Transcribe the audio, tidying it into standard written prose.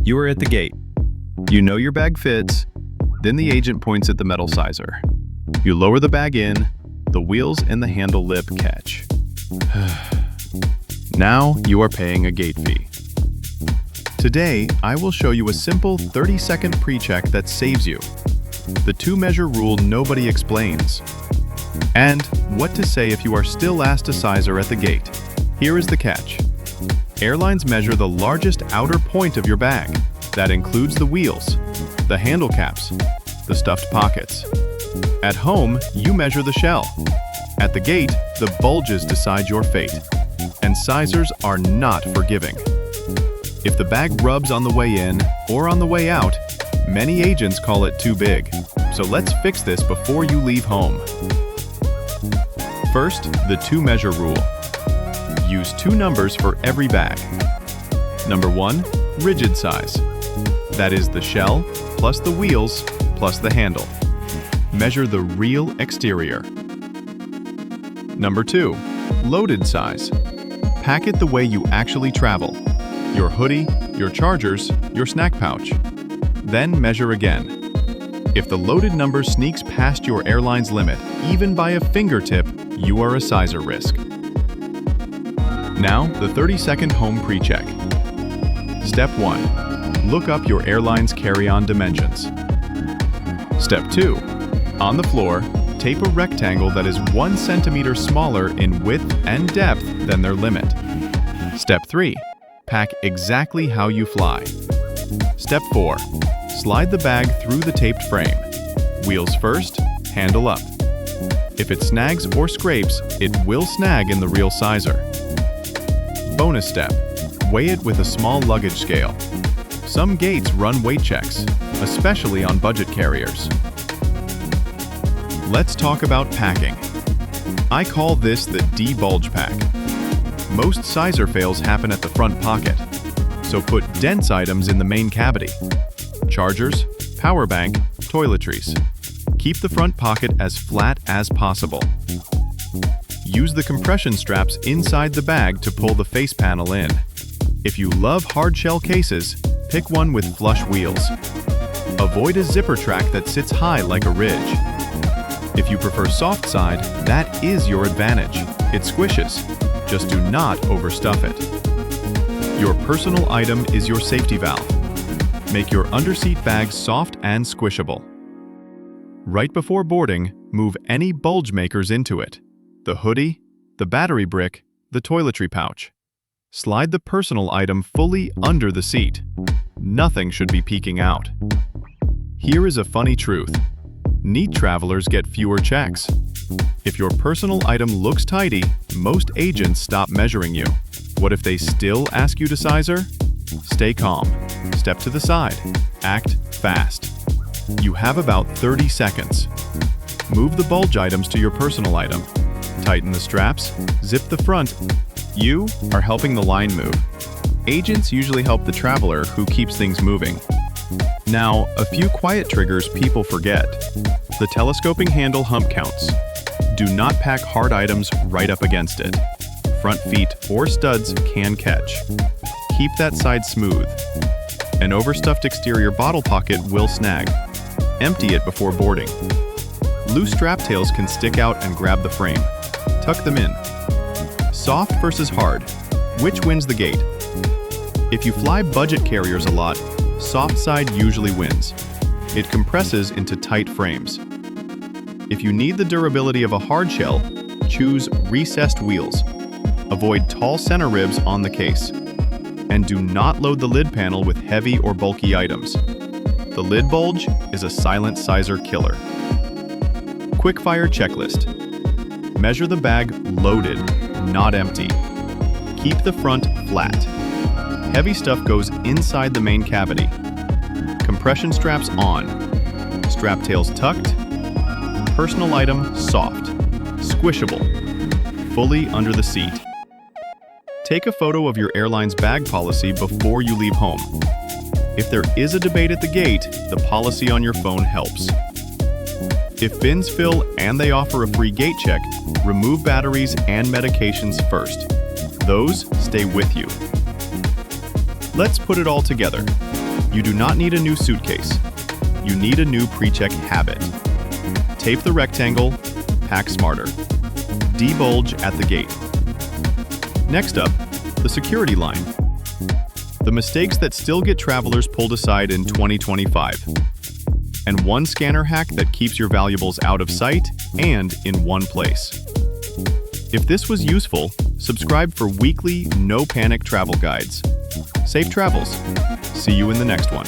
You are at the gate. You know your bag fits. Then the agent points at the metal sizer. You lower the bag in. The wheels and the handle lip catch. Now you are paying a gate fee. Today, I will show you a simple 30-second pre-check that saves you. The two-measure rule nobody explains. And what to say if you are still asked a sizer at the gate. Here is the catch. Airlines measure the largest outer point of your bag. That includes the wheels, the handle caps, the stuffed pockets. At home, you measure the shell. At the gate, the bulges decide your fate. And sizers are not forgiving. If the bag rubs on the way in or on the way out, many agents call it too big. So let's fix this before you leave home. First, the two-measure rule. Use two numbers for every bag. Number 1, rigid size. That is the shell plus the wheels plus the handle. Measure the real exterior. Number 2, loaded size. Pack it the way you actually travel. Your hoodie, your chargers, your snack pouch. Then measure again. If the loaded number sneaks past your airline's limit, even by a fingertip, you are a sizer risk. Now, the 30-second home pre-check. Step 1. Look up your airline's carry-on dimensions. Step 2. On the floor, tape a rectangle that is 1 centimeter smaller in width and depth than their limit. Step 3. Pack exactly how you fly. Step 4. Slide the bag through the taped frame. Wheels first, handle up. If it snags or scrapes, it will snag in the real sizer. Bonus step. Weigh it with a small luggage scale. Some gates run weight checks, especially on budget carriers. Let's talk about packing. I call this the De-bulge pack. Most sizer fails happen at the front pocket, so put dense items in the main cavity. Chargers, power bank, toiletries. Keep the front pocket as flat as possible. Use the compression straps inside the bag to pull the face panel in. If you love hard shell cases, pick one with flush wheels. Avoid a zipper track that sits high like a ridge. If you prefer soft side, that is your advantage. It squishes. Just do not overstuff it. Your personal item is your safety valve. Make your underseat bag soft and squishable. Right before boarding, move any bulge makers into it. The hoodie, the battery brick, the toiletry pouch. Slide the personal item fully under the seat. Nothing should be peeking out. Here is a funny truth. Neat travelers get fewer checks. If your personal item looks tidy, most agents stop measuring you. What if they still ask you to sizer? Stay calm. Step to the side. Act fast. You have about 30 seconds. Move the bulge items to your personal item. Tighten the straps. Zip the front. You are helping the line move. Agents usually help the traveler who keeps things moving. Now, a few quiet triggers people forget. The telescoping handle hump counts. Do not pack hard items right up against it. Front feet or studs can catch. Keep that side smooth. An overstuffed exterior bottle pocket will snag. Empty it before boarding. Loose strap tails can stick out and grab the frame. Tuck them in. Soft versus hard. Which wins the gate? If you fly budget carriers a lot, soft side usually wins. It compresses into tight frames. If you need the durability of a hard shell, choose recessed wheels. Avoid tall center ribs on the case. And do not load the lid panel with heavy or bulky items. The lid bulge is a silent sizer killer. Quickfire checklist. Measure the bag loaded, not empty. Keep the front flat. Heavy stuff goes inside the main cavity. Compression straps on. Strap tails tucked. Personal item soft. Squishable. Fully under the seat. Take a photo of your airline's bag policy before you leave home. If there is a debate at the gate, the policy on your phone helps. If bins fill and they offer a free gate check, remove batteries and medications first. Those stay with you. Let's put it all together. You do not need a new suitcase. You need a new pre-check habit. Tape the rectangle, pack smarter. De-bulge at the gate. Next up, the security line. The mistakes that still get travelers pulled aside in 2025. And one scanner hack that keeps your valuables out of sight and in one place. If this was useful, subscribe for weekly, no-panic travel guides. Safe travels. See you in the next one.